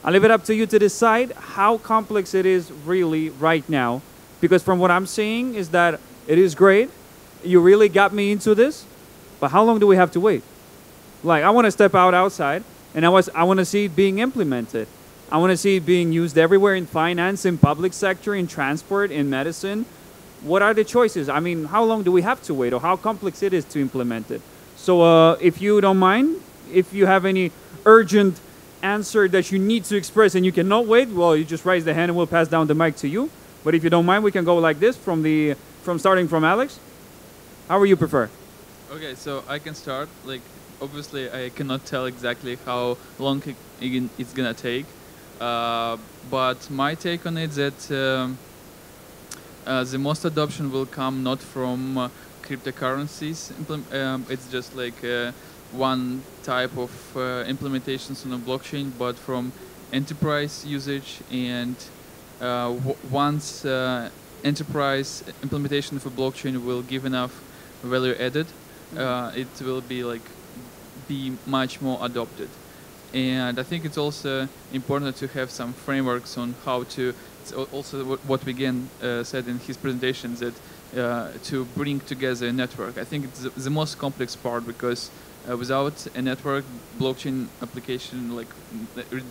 I leave it up to you to decide how complex it is really right now. Because from what I'm seeing is that it is great. You really got me into this. But how long do we have to wait? Like, I want to step outside, and I want to see it being implemented. I want to see it being used everywhere in finance, in public sector, in transport, in medicine. What are the choices? I mean, how long do we have to wait, or how complex it is to implement it? So if you don't mind, if you have any urgent answer that you need to express and you cannot wait, well, you just raise the hand and we'll pass down the mic to you. But if you don't mind, we can go like this from starting from Alex. How will you prefer? Okay, so I can start. Like, obviously, I cannot tell exactly how long it's gonna take, but my take on it is that the most adoption will come not from cryptocurrencies. It's just like one type of implementations on a blockchain, but from enterprise usage. And once enterprise implementation of a blockchain will give enough value added, it will be much more adopted. And I think it's also important to have some frameworks on how to. It's also what Vigen said in his presentation, that to bring together a network. I think it's the most complex part, because without a network, blockchain application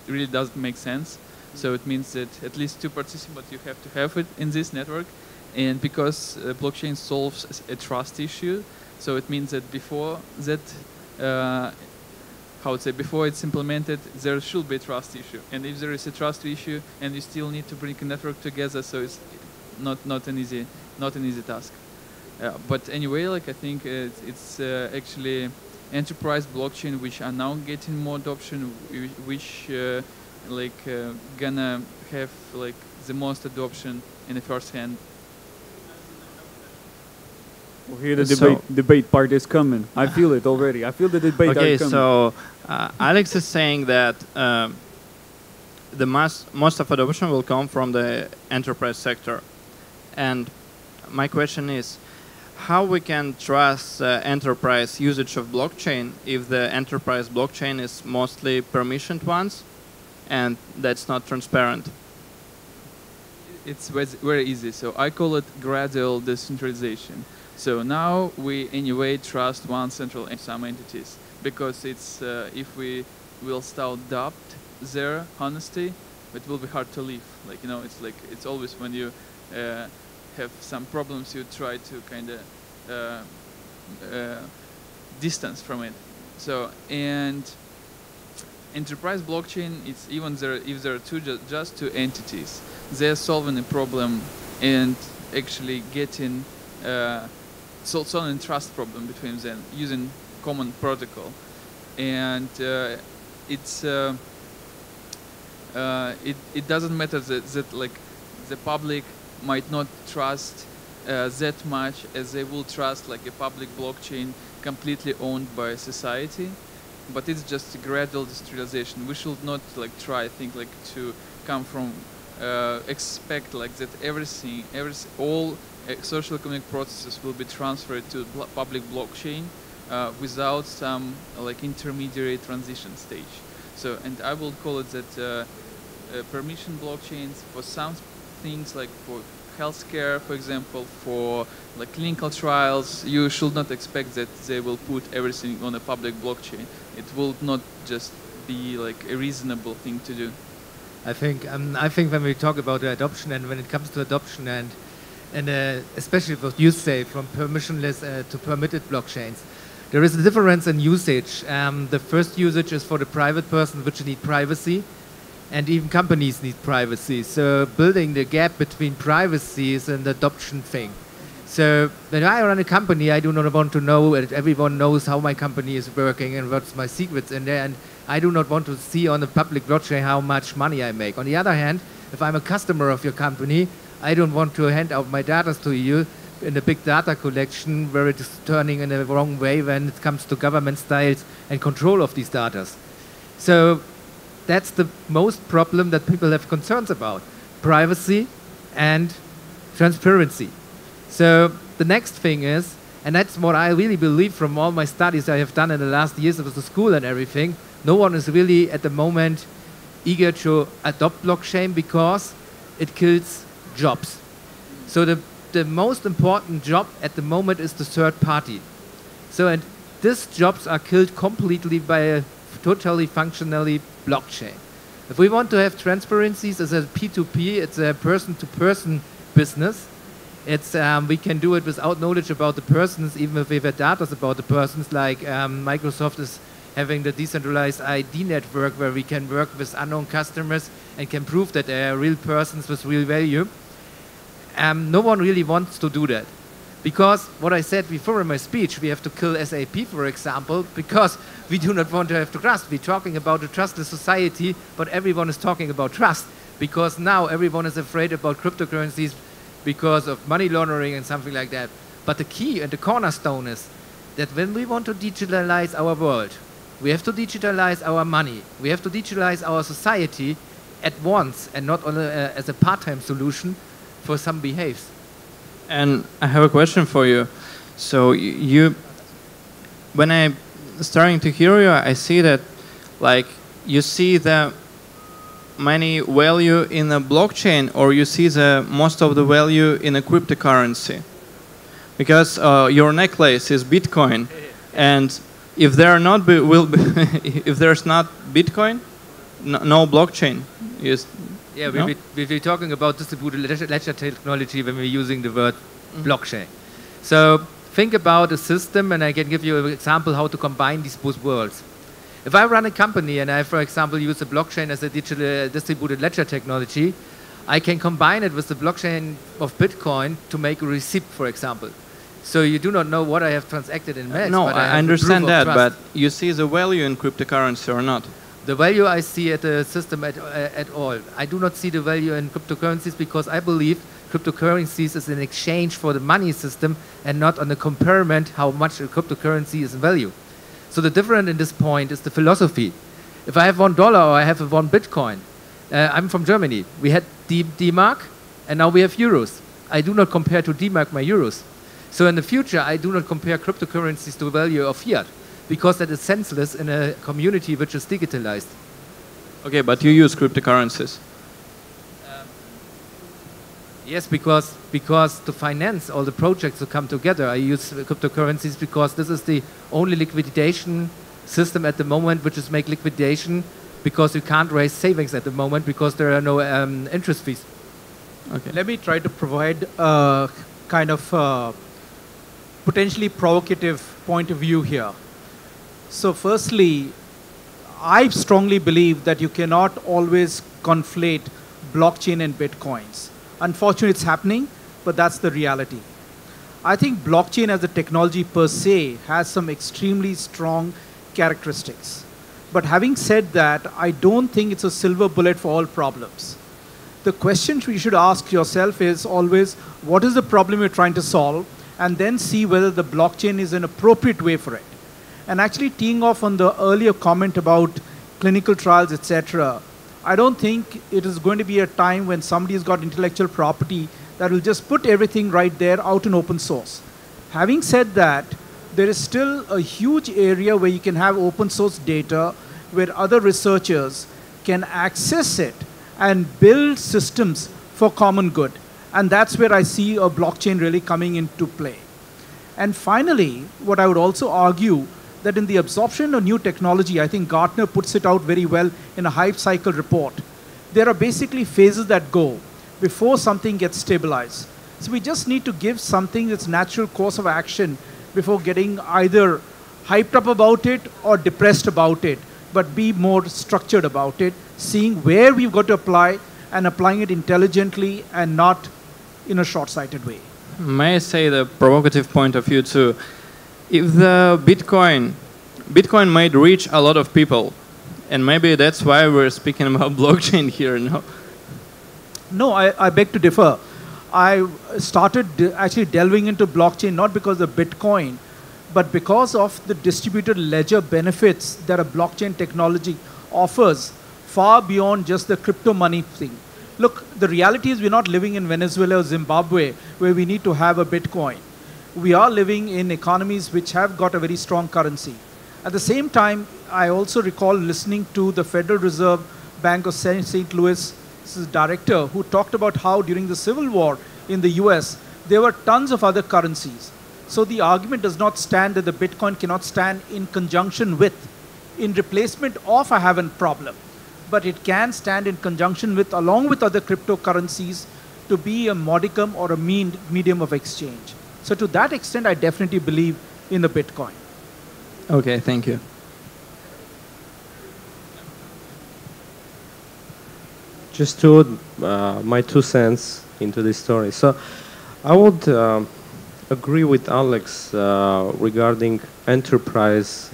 really doesn't make sense. So it means that at least two participants you have to have it in this network, and because blockchain solves a trust issue, so it means that before that. Before it's implemented, there should be a trust issue. And if there is a trust issue and you still need to bring a network together, so it's not an easy task. But anyway, I think it's actually enterprise blockchain which are now getting more adoption, which gonna have the most adoption in the first hand. Well, here the debate part is coming. I feel it already. I feel the debate okay, coming. So Alex is saying that the most of adoption will come from the enterprise sector. And my question is, how we can trust enterprise usage of blockchain if the enterprise blockchain is mostly permissioned ones and that's not transparent? It's very easy. So I call it gradual decentralization. So now we anyway trust one central and some entities, because it's if we will start doubt their honesty, it will be hard to leave. It's always when you have some problems, you try to kind of distance from it. So, and enterprise blockchain, it's even if there are just two entities, they're solving a problem and actually getting solving trust problem between them using common protocol. And it doesn't matter that the public might not trust that much as they will trust a public blockchain completely owned by society. But it's just a gradual decentralization. We should not try to come from expect that all social economic processes will be transferred to public blockchain without some intermediary transition stage. So, and I will call it that permission blockchains for some things, like for healthcare, for example, for clinical trials, you should not expect that they will put everything on a public blockchain. It will not just be a reasonable thing to do. I think when we talk about the adoption, and when it comes to adoption and especially what you say, from permissionless to permitted blockchains, there is a difference in usage. The first usage is for the private person, which need privacy, and even companies need privacy. So building the gap between privacy is an adoption thing. So when I run a company, I do not want to know that everyone knows how my company is working and what's my secrets in there, and I do not want to see on the public blockchain how much money I make. On the other hand, if I'm a customer of your company, I don't want to hand out my data to you in a big data collection where it is turning in a wrong way when it comes to government styles and control of these data. So that's the most problem that people have concerns about: privacy and transparency. So the next thing is, and that's what I really believe from all my studies I have done in the last years of the school and everything, no one is really at the moment eager to adopt blockchain because it kills jobs. So the most important job at the moment is the third party. So and these jobs are killed completely by a totally functionally blockchain. If we want to have transparencies as a P2P, it's a person-to-person business. It's we can do it without knowledge about the persons, even if we have data about the persons, like Microsoft is having the decentralized ID network where we can work with unknown customers and can prove that they are real persons with real value. No one really wants to do that. Because what I said before in my speech, we have to kill SAP, for example, because we do not want to have to trust. We're talking about a trustless society, but everyone is talking about trust, because now everyone is afraid about cryptocurrencies because of money laundering and something like that. But the key and the cornerstone is that when we want to digitalize our world, we have to digitalize our money. We have to digitalize our society at once and not on as a part-time solution for some behaves. And I have a question for you. So when I'm starting to hear you, I see that, like, you see the many value in a blockchain, or you see the most of the value in a cryptocurrency, because your necklace is Bitcoin, and if there are not if there's not Bitcoin, no blockchain. Yeah, we're talking about distributed ledger technology when we're using the word blockchain. So think about a system, and I can give you an example how to combine these both worlds. If I run a company and I, for example, use a blockchain as a digital distributed ledger technology, I can combine it with the blockchain of Bitcoin to make a receipt, for example. So you do not know what I have transacted in minutes. No, but I understand that, but you see the value in cryptocurrency or not? The value I see at the system at all. I do not see the value in cryptocurrencies because I believe cryptocurrencies is an exchange for the money system and not on a comparison how much a cryptocurrency is in value. So the difference in this point is the philosophy. If I have $1 or I have one Bitcoin, I'm from Germany. We had D-Mark and now we have euros. I do not compare to D-Mark my euros. So in the future, I do not compare cryptocurrencies to the value of fiat, because that is senseless in a community which is digitalized. Okay, but you use cryptocurrencies. Yes, because to finance all the projects to come together, I use cryptocurrencies because this is the only liquidation system at the moment which is make liquidation, because you can't raise savings at the moment because there are no interest fees. Okay. Let me try to provide a kind of potentially provocative point of view here. So firstly, I strongly believe that you cannot always conflate blockchain and bitcoins. Unfortunately, it's happening, but that's the reality. I think blockchain as a technology per se has some extremely strong characteristics. But having said that, I don't think it's a silver bullet for all problems. The question you should ask yourself is always, what is the problem you're trying to solve? And then see whether the blockchain is an appropriate way for it. And actually teeing off on the earlier comment about clinical trials, etc., I don't think it is going to be a time when somebody's got intellectual property that will just put everything right there out in open source. Having said that, there is still a huge area where you can have open source data where other researchers can access it and build systems for common good. And that's where I see a blockchain really coming into play. And finally, what I would also argue that in the absorption of new technology, I think Gartner puts it out very well in a hype cycle report. There are basically phases that go before something gets stabilized. So we just need to give something its natural course of action before getting either hyped up about it or depressed about it, but be more structured about it, seeing where we've got to apply and applying it intelligently and not in a short-sighted way. May I say the provocative point of view too? If the Bitcoin might reach a lot of people, and maybe that's why we're speaking about blockchain here, no? No, I beg to differ. I started actually delving into blockchain not because of Bitcoin, but because of the distributed ledger benefits that a blockchain technology offers far beyond just the crypto money thing. Look, the reality is we're not living in Venezuela or Zimbabwe where we need to have a Bitcoin. We are living in economies which have got a very strong currency. At the same time, I also recall listening to the Federal Reserve Bank of St. Louis director, who talked about how during the Civil War in the US, there were tons of other currencies. So the argument does not stand that the Bitcoin cannot stand in conjunction with, in replacement of a having problem. But it can stand in conjunction with, along with other cryptocurrencies, to be a modicum or a medium of exchange. So to that extent, I definitely believe in the Bitcoin. Okay, thank you. Just to add my 2 cents into this story. So I would agree with Alex regarding enterprises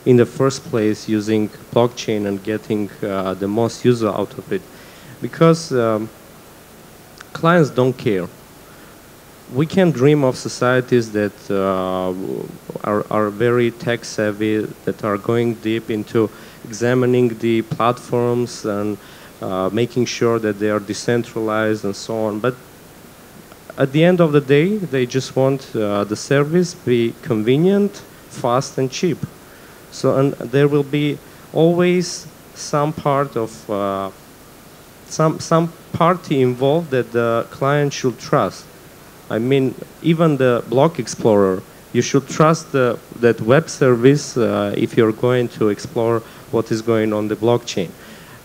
in the first place using blockchain and getting the most user out of it, because clients don't care. We can dream of societies that are very tech savvy, that are going deep into examining the platforms and making sure that they are decentralized and so on. But at the end of the day, they just want the service be convenient, fast, and cheap. So, and there will be always some part of some party involved that the client should trust. I mean, even the block explorer, you should trust that web service if you're going to explore what is going on the blockchain.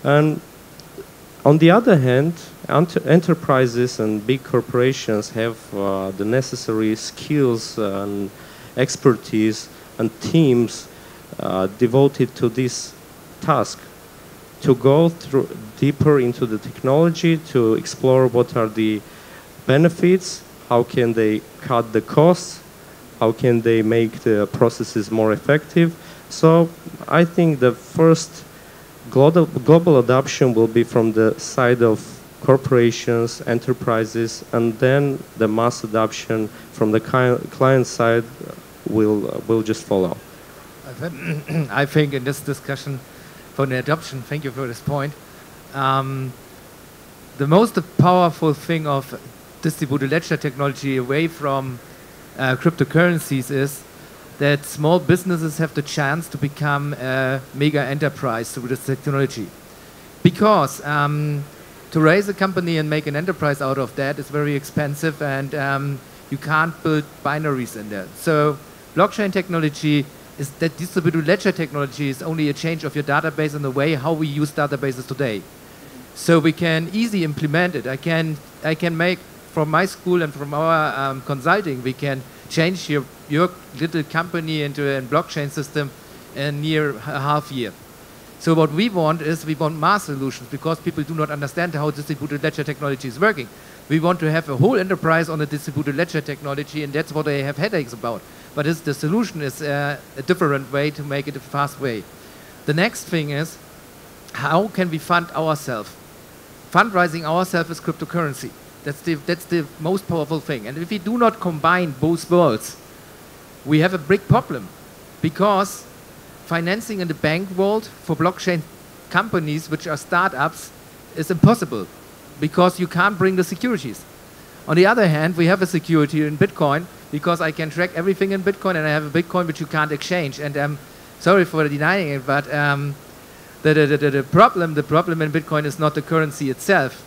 And on the other hand, enterprises and big corporations have the necessary skills and expertise and teams devoted to this task, to go through deeper into the technology, to explore what are the benefits, how can they cut the costs, how can they make the processes more effective. So I think the first global adoption will be from the side of corporations, enterprises, and then the mass adoption from the client side will just follow. I think in this discussion for the adoption, thank you for this point, the most powerful thing of distributed ledger technology away from cryptocurrencies is that small businesses have the chance to become a mega enterprise through this technology. Because to raise a company and make an enterprise out of that is very expensive, and you can't build binaries in there. So blockchain technology is that distributed ledger technology is only a change of your database in the way how we use databases today. So we can easily implement it. I can make, from my school and from our consulting, we can change your little company into a blockchain system in near a half year. So what we want is we want mass solutions, because people do not understand how distributed ledger technology is working. We want to have a whole enterprise on the distributed ledger technology, and that's what they have headaches about. But the solution is a different way to make it a fast way. The next thing is, how can we fund ourselves? Fundraising ourselves is cryptocurrency. That's the most powerful thing. And if we do not combine both worlds, we have a big problem, because financing in the bank world for blockchain companies, which are startups, is impossible, because you can't bring the securities. On the other hand, we have a security in Bitcoin, because I can track everything in Bitcoin, and I have a Bitcoin which you can't exchange. And sorry for denying it, but the problem in Bitcoin is not the currency itself.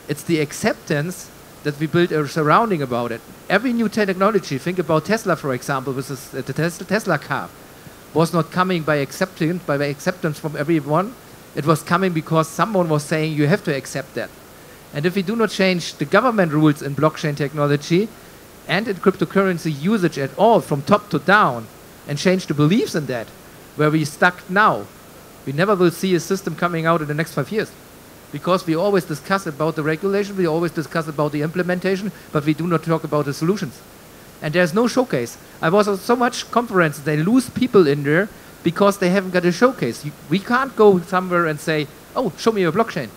It's the acceptance that we build a surrounding about it. Every new technology, think about Tesla, for example, with the Tesla car, was not coming by acceptance from everyone. It was coming because someone was saying you have to accept that. And if we do not change the government rules in blockchain technology and in cryptocurrency usage at all, from top to down, and change the beliefs in that, where we stuck now, we never will see a system coming out in the next 5 years. Because we always discuss about the regulation, we always discuss about the implementation, but we do not talk about the solutions. And there's no showcase. I was at so much conferences, they lose people in there because they haven't got a showcase. We can't go somewhere and say, oh, show me your blockchain.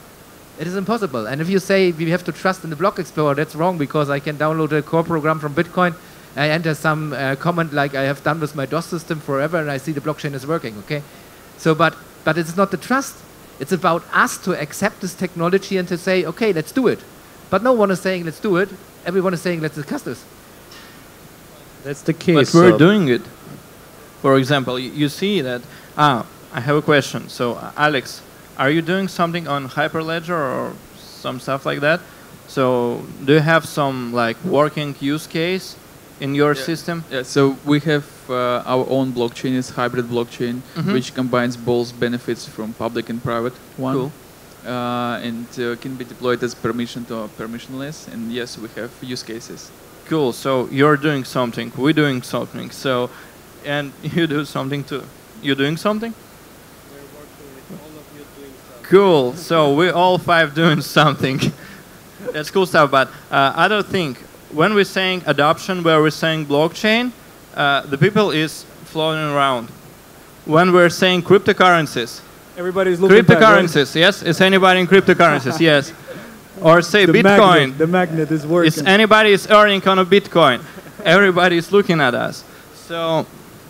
It is impossible. And if you say we have to trust in the block explorer, that's wrong, because I can download a core program from Bitcoin, I enter some comment like I have done with my DOS system forever, and I see the blockchain is working, okay? So, but it's not the trust. It's about us to accept this technology and to say, okay, let's do it. But no one is saying let's do it. Everyone is saying let's discuss this. That's the case. But we're doing it. For example, you see that, I have a question. So Alex, are you doing something on Hyperledger or some stuff like that? So do you have some like working use case in your system? Yeah, so we have our own blockchain. It's hybrid blockchain, which combines both benefits from public and private one. Cool. And can be deployed as permission to permissionless. And yes, we have use cases. Cool. So you're doing something. We're doing something. So, and you do something too. You're doing something? We're working with all of you doing something. Cool. So we're all 5 doing something. That's cool stuff. But I don't think when we're saying adoption, where we're saying blockchain, the people is floating around. When we're saying cryptocurrencies, Everybody's looking cryptocurrencies, yes? Is anybody in cryptocurrencies? Yes. Or say Bitcoin. The magnet is working. Is anybody is earning on a Bitcoin? Everybody is looking at us. So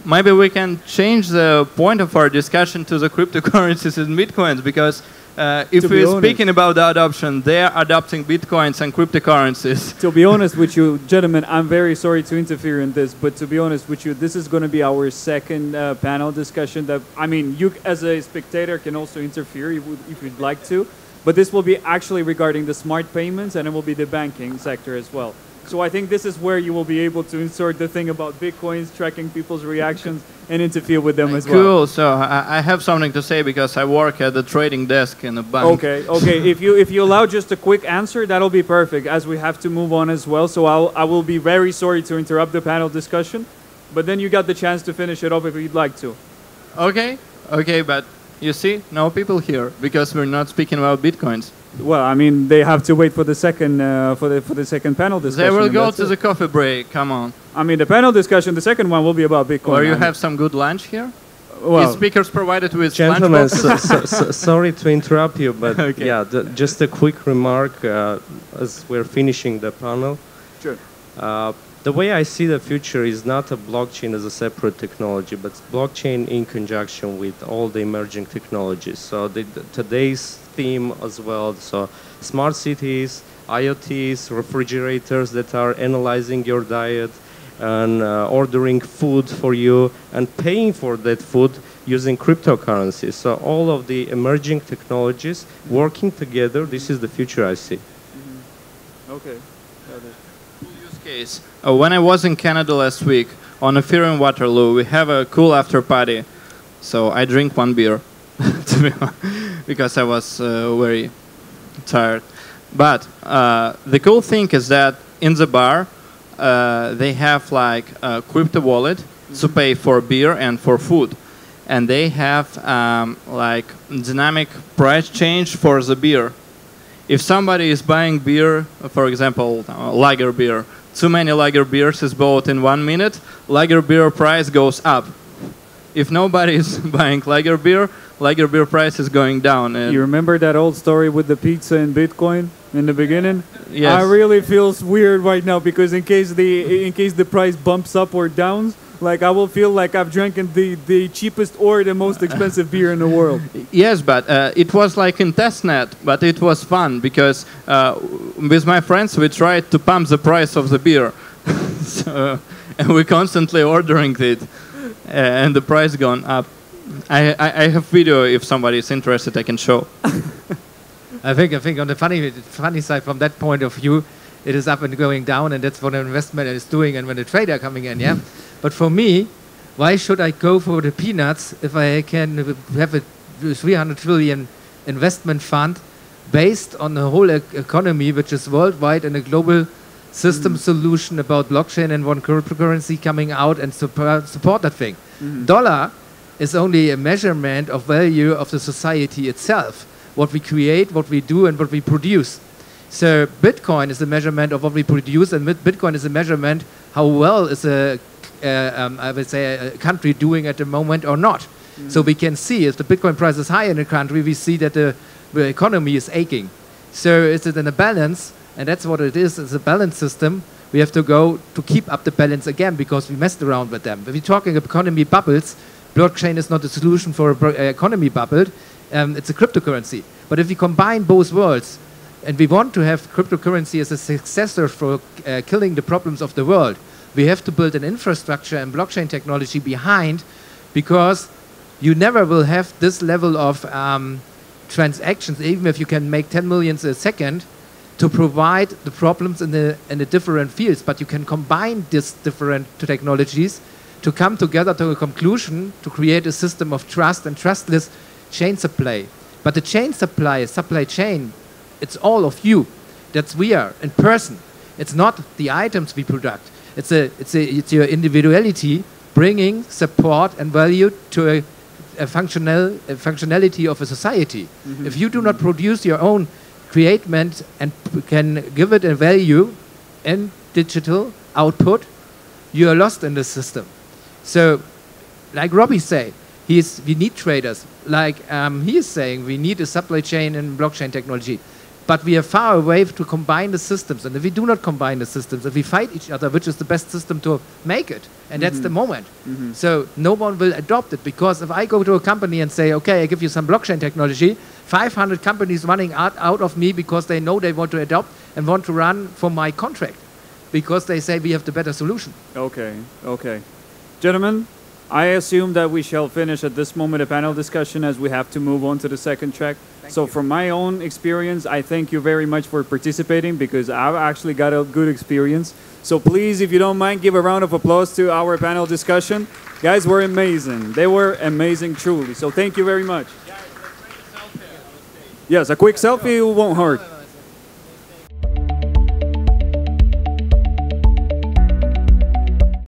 maybe we can change the point of our discussion to the cryptocurrencies and Bitcoins, because if we're speaking about the adoption, they are adopting Bitcoins and cryptocurrencies. To be honest with you, gentlemen, I'm very sorry to interfere in this, but to be honest with you, this is going to be our second panel discussion. That, I mean, you as a spectator can also interfere if you'd like to, but this will be actually regarding the smart payments, and it will be the banking sector as well. So I think this is where you will be able to insert the thing about Bitcoins, tracking people's reactions, and interfere with them as well. Cool. So I have something to say because I work at the trading desk in a bank. Okay. Okay. if you allow just a quick answer, that'll be perfect, as we have to move on as well. So I will be very sorry to interrupt the panel discussion, but then you got the chance to finish it off if you'd like to. Okay. Okay, but you see, no people here because we're not speaking about Bitcoins. Well, I mean, they have to wait for the second for the second panel discussion. They will go to the coffee break. Come on. I mean, the panel discussion, the second one will be about Bitcoin. Or you have some good lunch here? Well, Is speakers provided with Gentlemen, lunch sorry to interrupt you, but Okay. yeah, just a quick remark as we're finishing the panel. Sure. The way I see the future is not a blockchain as a separate technology, but blockchain in conjunction with all the emerging technologies. So today's theme as well, so smart cities, IoTs, refrigerators that are analyzing your diet and ordering food for you and paying for that food using cryptocurrencies. So all of the emerging technologies working together, this is the future I see. Okay. use case. When I was in Canada last week on a fair in Waterloo, we have a cool after party. So I drink 1 beer to be honest, because I was very tired. But the cool thing is that in the bar, they have like a crypto wallet to pay for beer and for food. And they have like dynamic price change for the beer. If somebody is buying beer, for example, lager beer, too many lager beers is bought in 1 minute, lager beer price goes up. If nobody is buying lager beer price is going down. And you remember that old story with the pizza and Bitcoin in the beginning? Yes. I really feels weird right now because in case the price bumps up or down, like I will feel like I've drank the cheapest or the most expensive beer in the world. Yes, but it was like in testnet, but it was fun because with my friends we tried to pump the price of the beer. So, and we constantly ordering it, and the price gone up. I have video if somebody is interested I can show. I think on the funny side from that point of view, it is up and going down, and that's what an investment is doing, and when the trader coming in, yeah. But for me, why should I go for the peanuts if I can have a 300 trillion investment fund based on the whole economy, which is worldwide, and a global system solution about blockchain and one cryptocurrency coming out and support that thing. Dollar is only a measurement of value of the society itself, what we create, what we do, and what we produce. So Bitcoin is a measurement of what we produce, and Bitcoin is a measurement how well is I would say a country doing at the moment or not. So we can see if the Bitcoin price is high in a country, we see that the economy is aching. So is it in a balance? And that's what it is. It's a balance system. We have to go to keep up the balance again because we messed around with them. If we're talking economy bubbles, blockchain is not a solution for an economy bubble. It's a cryptocurrency. But if we combine both worlds, and we want to have cryptocurrency as a successor for killing the problems of the world, we have to build an infrastructure and blockchain technology behind, because you never will have this level of transactions, even if you can make 10 million a second, to provide the problems in the different fields. But you can combine these different technologies to come together to a conclusion to create a system of trust and trustless chain supply. But the chain supply chain, it's all of you. That's we are in person. It's not the items we product. It's your individuality bringing support and value to a functionality of a society. If you do not produce your own createment and can give it a value in digital output, you are lost in the system. So, like Robbie say, we need traders. Like he is saying, we need a supply chain and blockchain technology. But we are far away to combine the systems. And if we do not combine the systems, if we fight each other, which is the best system to make it, and that's the moment. So no one will adopt it, because if I go to a company and say, okay, I give you some blockchain technology, 500 companies running out of me because they know they want to adopt and want to run for my contract, because they say we have the better solution. Okay, okay. Gentlemen, I assume that we shall finish at this moment a panel discussion, as we have to move on to the second track. So from my own experience, I thank you very much for participating, because I've actually got a good experience. So please, if you don't mind, give a round of applause to our panel discussion. Guys were amazing. They were amazing, truly. So thank you very much. Yes, a quick selfie won't hurt.